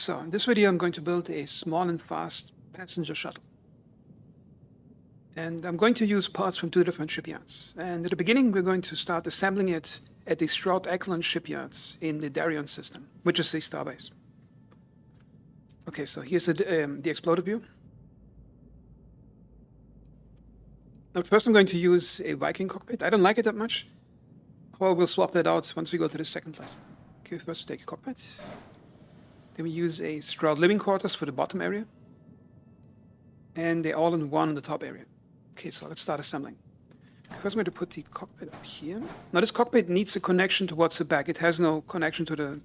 So in this video, I'm going to build a small and fast passenger shuttle. And I'm going to use parts from two different shipyards. And at the beginning, we're going to start assembling it at the Stroud-Eklund shipyards in the Darien system, which is the starbase. Okay, so here's the exploder view. Now first I'm going to use a Viking cockpit. I don't like it that much. Well, we'll swap that out once we go to the second place. Okay, first we take a cockpit. Then we use a Stroud living quarters for the bottom area. And they're all in one on the top area. Okay, so let's start assembling. First I'm going to put the cockpit up here. Now this cockpit needs a connection towards the back. It has no connection to the...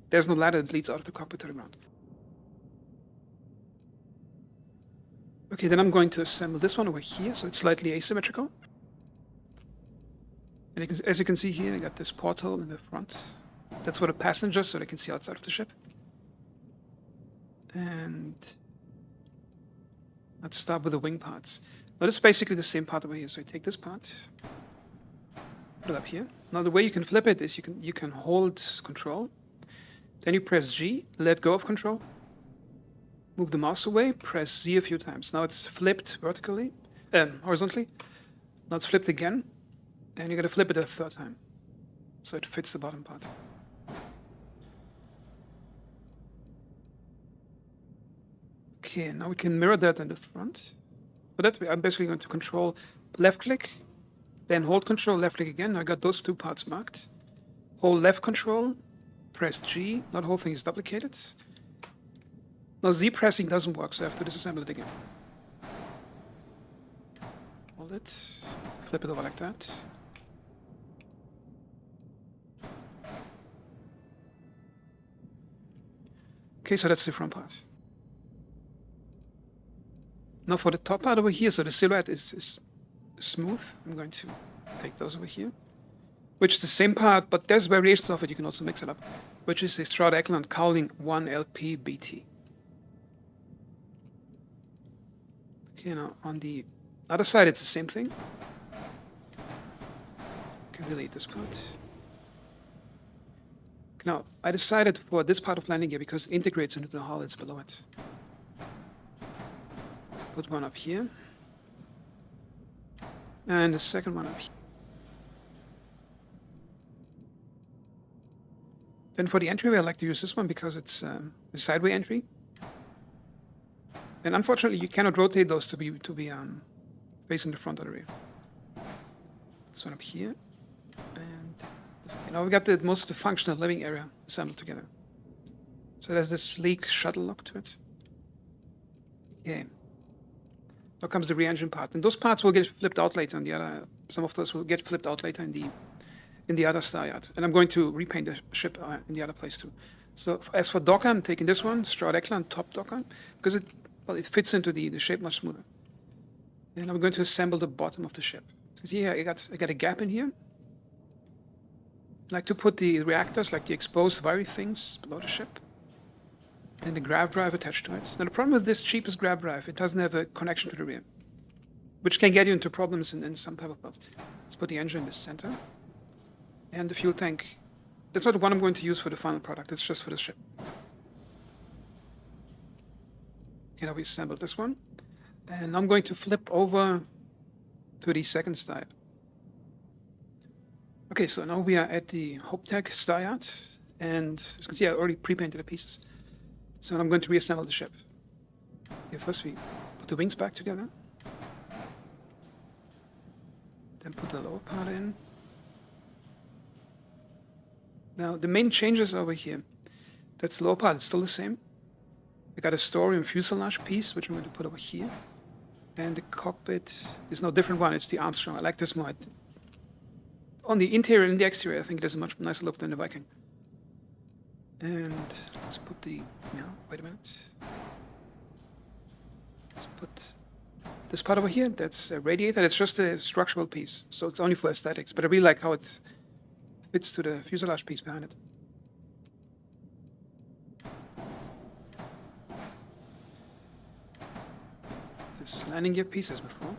There's no ladder that leads out of the cockpit to the ground. Okay, then I'm going to assemble this one over here, so it's slightly asymmetrical. And as you can see here, I got this porthole in the front. That's for the passengers, so they can see outside of the ship. And let's start with the wing parts. Now this is basically the same part over here. So I take this part, put it up here. Now the way you can flip it is you can hold control, then you press G, let go of control, move the mouse away, press Z a few times. Now it's flipped horizontally. Now it's flipped again, and you got to flip it a third time, so it fits the bottom part. Okay, now we can mirror that in the front. For that, I'm basically going to control left click, then hold control, left click again. Now I got those two parts marked. Hold left control, press G. Now the whole thing is duplicated. Now Z pressing doesn't work, so I have to disassemble it again. Hold it, flip it over like that. Okay, so that's the front part. Now for the top part over here, so the silhouette is smooth. I'm going to take those over here, which is the same part, but there's variations of it. You can also mix it up, which is a Stroud-Eklund cowling 1LP BT. Okay, now on the other side, it's the same thing. Can delete this part. Now, I decided for this part of landing gear because it integrates into the hull, it's below it. Put one up here. And the second one up here. Then for the entryway, I like to use this one because it's a sideway entry. And unfortunately, you cannot rotate those to be facing the front or the rear. This one up here. And now we got most of the functional living area assembled together. So there's this sleek shuttle look to it. Okay. Now comes the rear engine part, and those parts will get flipped out later on the other. Some of those will get flipped out later in the other star yard, and I'm going to repaint the ship in the other place too. So as for docker, I'm taking this one, Stroud-Eklund top docker, because it fits into the shape much smoother. And I'm going to assemble the bottom of the ship. Because here I got a gap in here. I like to put the reactors, like the exposed wiry things, below the ship. And the grav drive attached to it. Now the problem with this cheapest grav drive, it doesn't have a connection to the rear, which can get you into problems in some type of parts. Let's put the engine in the center. And the fuel tank, that's not the one I'm going to use for the final product, it's just for the ship. Okay, now we assembled this one. And I'm going to flip over to the second star yard. Okay, so now we are at the HopeTech star yard. And as you can see, I already pre-painted the pieces. So I'm going to reassemble the ship. Okay, first we put the wings back together. Then put the lower part in. Now the main changes over here. That's the lower part, it's still the same. I got a story and fuselage piece, which I'm going to put over here. And the cockpit is no different one, it's the Armstrong. I like this more. On the interior and the exterior, I think it has a much nicer look than the Viking. And let's put wait a minute. Let's put this part over here. That's a radiator. It's just a structural piece, so it's only for aesthetics. But I really like how it fits to the fuselage piece behind it. This landing gear piece as before.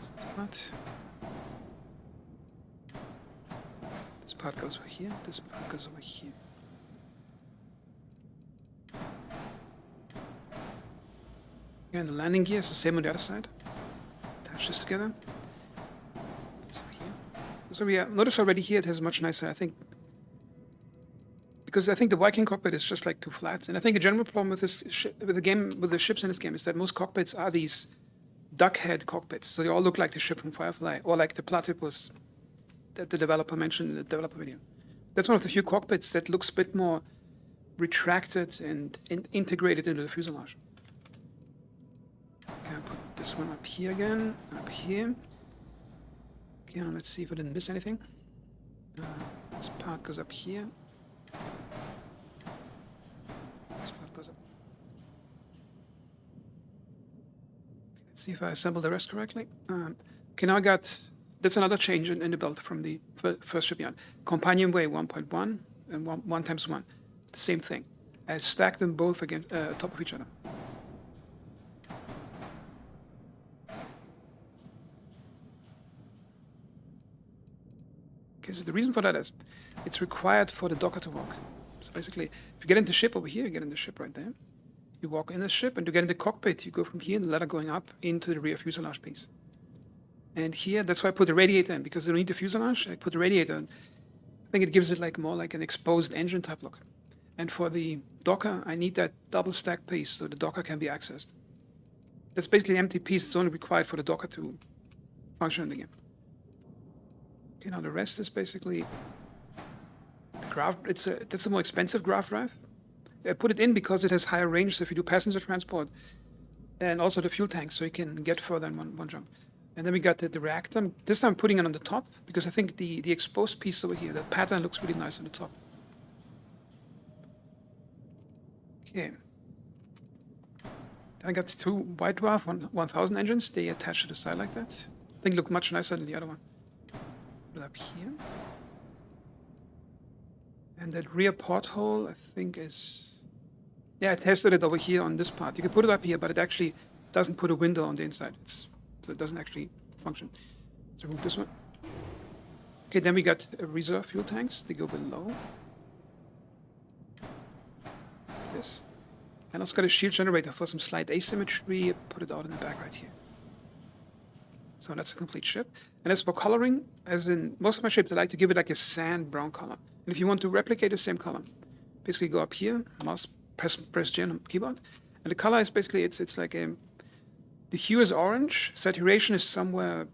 This part. part goes over here, this part goes over here. And the landing gear is the same on the other side. Attach this together. It's over here. So yeah, notice already here it has much nicer, I think, because I think the Viking cockpit is just like too flat. And I think a general problem with this with the ships in this game is that most cockpits are these duck head cockpits. So they all look like the ship from Firefly, or like the platypus that the developer mentioned in the developer video. That's one of the few cockpits that looks a bit more retracted and integrated into the fuselage. Okay, I'll put this one up here again, up here. Okay, now let's see if I didn't miss anything. This part goes up here. This part goes up. Okay, let's see if I assembled the rest correctly. Okay, now I got, that's another change in the build from the first shipyard. Companionway 1.1 and 1 times 1. The same thing. I stacked them both against top of each other. Okay, so the reason for that is it's required for the docker to walk. So basically, if you get in the ship over here, you get in the ship right there. You walk in the ship, and to get in the cockpit, you go from here, the ladder going up into the rear fuselage piece. And here, that's why I put the radiator in, because I don't need the fuselage. I put the radiator in. I think it gives it like more like an exposed engine type look. And for the docker, I need that double stack piece so the docker can be accessed. That's basically an empty piece. It's only required for the docker to function in the game. Okay, now the rest is basically that's a more expensive grav drive. I put it in because it has higher range, so if you do passenger transport, and also the fuel tank, so you can get further in one jump. And then we got the reactor. This time I'm putting it on the top because I think the exposed piece over here, the pattern looks really nice on the top. Okay. Then I got 2 White Dwarf 1000 engines. They attach to the side like that. I think look much nicer than the other one. Put it up here. And that rear porthole, I think is... Yeah, it tested it over here on this part. You can put it up here, but it actually doesn't put a window on the inside. So it doesn't actually function. Let's remove this one. Okay, then we got reserve fuel tanks. They go below. This. And also got a shield generator for some slight asymmetry. Put it out in the back right here. So that's a complete ship. And as for coloring, as in most of my ships, I like to give it like a sand brown color. And if you want to replicate the same color, basically go up here, mouse, press G on the keyboard. And the color is basically, it's like the hue is orange, saturation is somewhere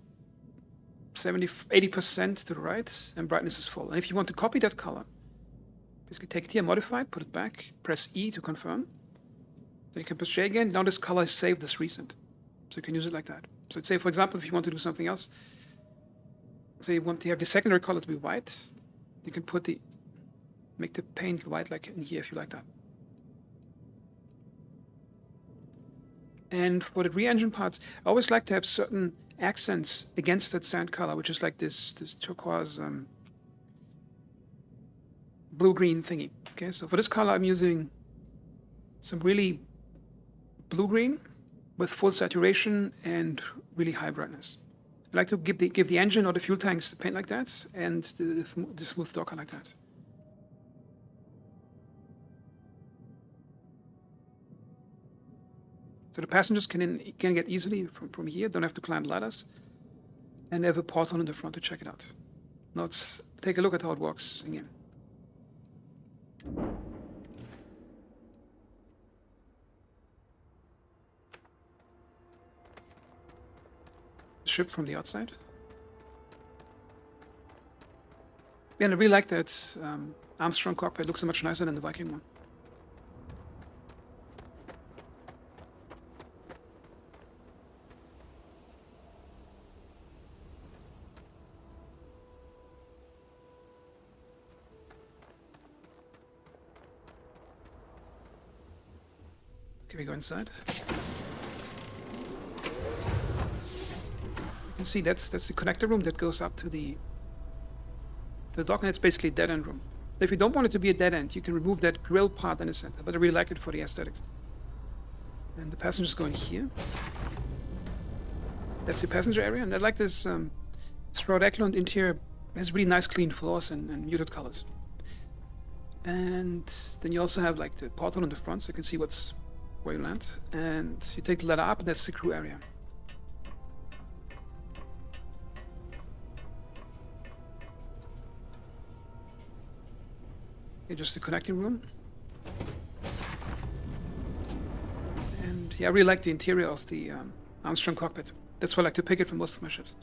80% to the right, and brightness is full. And if you want to copy that color, basically take it here, modify it, put it back, press E to confirm. Then you can press J again. Now this color is saved as recent. So you can use it like that. So let's say, for example, if you want to do something else, say you want to have the secondary color to be white, you can make the paint white like in here if you like that. And for the rear engine parts, I always like to have certain accents against that sand color, which is like this turquoise blue-green thingy. Okay, so for this color, I'm using some really blue-green with full saturation and really high brightness. I like to give the engine or the fuel tanks the paint like that, and the smooth docker like that. So the passengers can get easily from here, don't have to climb ladders, and they have a porthole in the front to check it out. Now let's take a look at how it works again. Ship from the outside. Yeah, and I really like that Armstrong cockpit. It looks so much nicer than the Viking one. Okay, we go inside. You can see that's the connector room that goes up to the dock, and it's basically a dead end room. If you don't want it to be a dead end, you can remove that grill part in the center, but I really like it for the aesthetics. And the passengers go in here. That's the passenger area, and I like this Stroud Eklund interior It has really nice clean floors and muted colors. And then you also have like the portal on the front, so you can see where you land. And you take the ladder up, and that's the crew area. Okay, just the connecting room. And yeah, I really like the interior of the Armstrong cockpit. That's why I like to pick it for most of my ships.